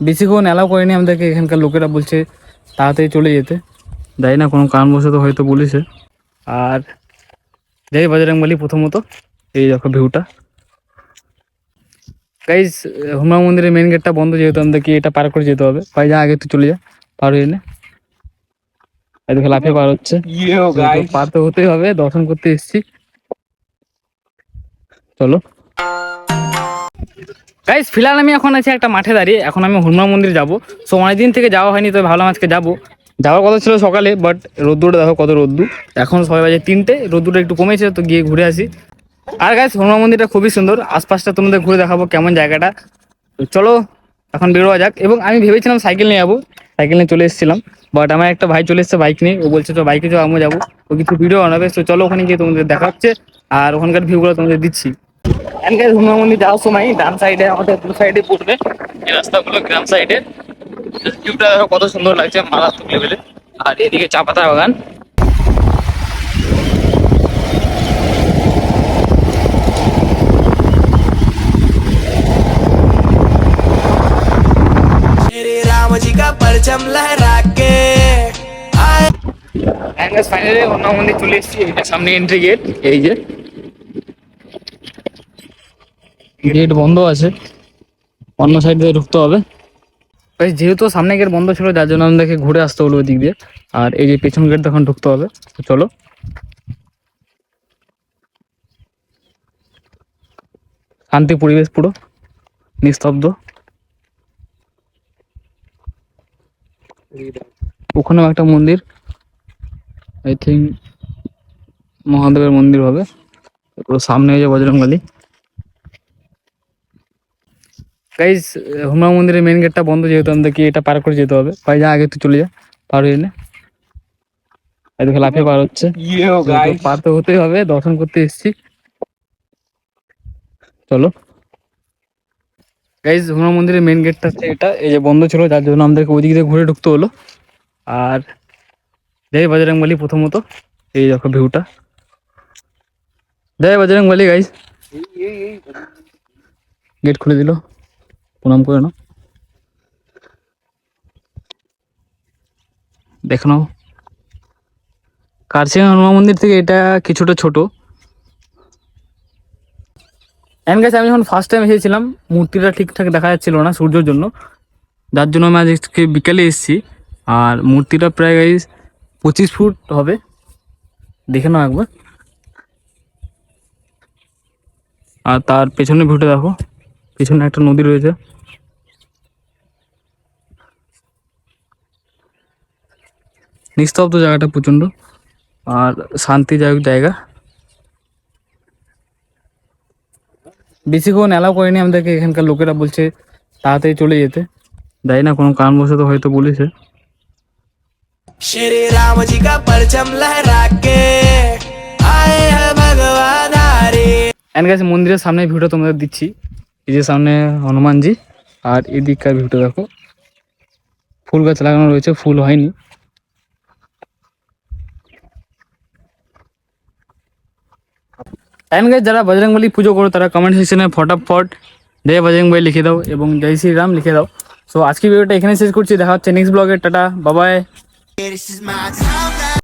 বেশিক্ষণ অ্যালাউ করেনি আমাদেরকে, এখানকার লোকেরা বলছে তাড়াতাড়ি চলে যেতে। জানি না কোনো কারণবশত হয়তো বলেছে। আর যাই বজরংবলী প্রথমত, এই দেখো ভিউটা গাইস। হনুমান মন্দিরের মেন গেটটা বন্ধ, যেহেতু আমাদেরকে এটা পার করে যেতে হবে। ভাই যা আগে তুই চলে যা, পার হয়ে নে। এদিকে লাফিয়ে পার হচ্ছে, পার তো হতেই হবে, দর্শন করতে এসেছি। চলো গাইস, ফিলহাল আমি এখন আছি একটা মাঠে দাঁড়িয়ে। এখন আমি হনুমান মন্দির যাবো। সো অনেকদিন থেকে যাওয়া হয়নি, তো ভাবলাম আজকে যাবো। যাওয়ার কথা ছিল সকালে, বাট রোদ্দুরটা দেখো কত রোদ্দুর। এখন 6:03, রোদ্দুরটা একটু কমেছে, তো গিয়ে ঘুরে আসি। আর গাইস, হনুমান মন্দিরটা খুবই সুন্দর। আশপাশটা তোমাদের ঘুরে দেখাবো কেমন জায়গাটা। তো চলো এখন বেরোয়া যাক। এবং আমি ভেবেছিলাম সাইকেল নিয়ে যাবো, সাইকেল নিয়ে চলে এসেছিলাম। বাট আমার একটা ভাই চলে এসেছে বাইক নিয়ে, ও বলছে তো বাইকে যাও, আমিও যাবো। ও কিছু ভিডিও বানাবে, তো চলো ওখানে গিয়ে তোমাদের দেখা হচ্ছে। আর ওখানকার ভিউগুলো তোমাদের দিচ্ছি। হনুমান মন্দির যাওয়ার সময় ডান সাইডে, আমাদের দু সাইডে পড়বে এই রাস্তাগুলো, গ্রাম সাইডে। ভিউটা দেখো কত সুন্দর লাগছে, মারাত্মক লেভেলে। আর এদিকে চা পাতা বাগান। ফাইনালি হনুমান মন্দির চলে এসেছি। এটা সামনে এন্ট্রি গেট, এই যে গেট বন্ধ আছে, অন্য সাইড দিয়ে ঢুকতে হবে। যেহেতু সামনে গেট বন্ধ ছিল, যার জন্য আমাদেরকে ঘুরে আসতে হলো ওই দিক দিয়ে। আর এই যে পেছন গেট তখন ঢুকতে হবে। তো চলো, শান্তি পরিবেশ, পুরো নিস্তব্ধ। ওখানেও একটা মন্দির, আই থিঙ্ক মহাদেবের মন্দির হবে। পুরো সামনে হয়ে যায় বজরংবলী। গাইস, হনুমান মন্দিরের মেন গেটটা বন্ধ, যেহেতু আমাদেরকে এটা পার করে যেতে হবে। ভাই যা আগে তুই চলে যা, পার হয়ে নে। এদিকে লাফিয়ে পার হচ্ছে, পার তো হতেই হবে, দর্শন করতে এসেছি। চলো গাইস, হনুমান মন্দিরের মেন গেটটা এটা, এই যে বন্ধ ছিল, যার জন্য আমাদেরকে ওই দিক দিয়ে ঘুরে ঢুকতে হলো। আর জয় বজরংবলী প্রথমত, এই দেখো ভিউটা। জয় বজরংবলী গাইস। গেট খুলে দিল, প্রণাম করে নাও, দেখে নাও। কার্শিয়াং হনুমান মন্দির থেকে এটা কিছুটা ছোট। এন্ড গাইস, আমি যখন ফার্স্ট টাইম এসেছিলাম, মূর্তিটা ঠিকঠাক দেখা যাচ্ছিল না সূর্যের জন্য, যার জন্য আমি আজকে বিকালে এসেছি। আর মূর্তিটা প্রায় গাইস 25 ফুট হবে, দেখে নাও একবার। আর তার পেছনে ভিউটা দেখো, পেছনে একটা নদী রয়েছে। নিস্তব্ধ জায়গাটা প্রচন্ড, আর শান্তিদায়ক জায়গা। বেশিক্ষণ অ্যালাউ করেনি আমাদেরকে, এখানকার লোকেরা বলছে তাড়াতাড়ি চলে যেতে। জানি না কোনো কারণবশত হয়তো বলেছে। श्री राम जी का परचम लहरा के आए हैं भगवान हरे। এন্ড গাইস, মন্দিরের সামনে ভিউটা তোমাদের দিচ্ছি। এই যে সামনে হনুমানজি, আর এদিককার ভিউটা দেখো, ফুল গাছ লাগানো রয়েছে, ফুল হয়নি। এন্ড গাইস, যারা বজরংবলী পুজো করো, তারা কমেন্ট সেকশনে ফটাফট জয় বজরংবলী লিখে দাও এবং জয় শ্রীরাম লিখে দাও। সো আজকে ভিডিওটা এখানে শেষ করছি, দেখা হচ্ছে নেক্সট ব্লগে। Tata, bye bye.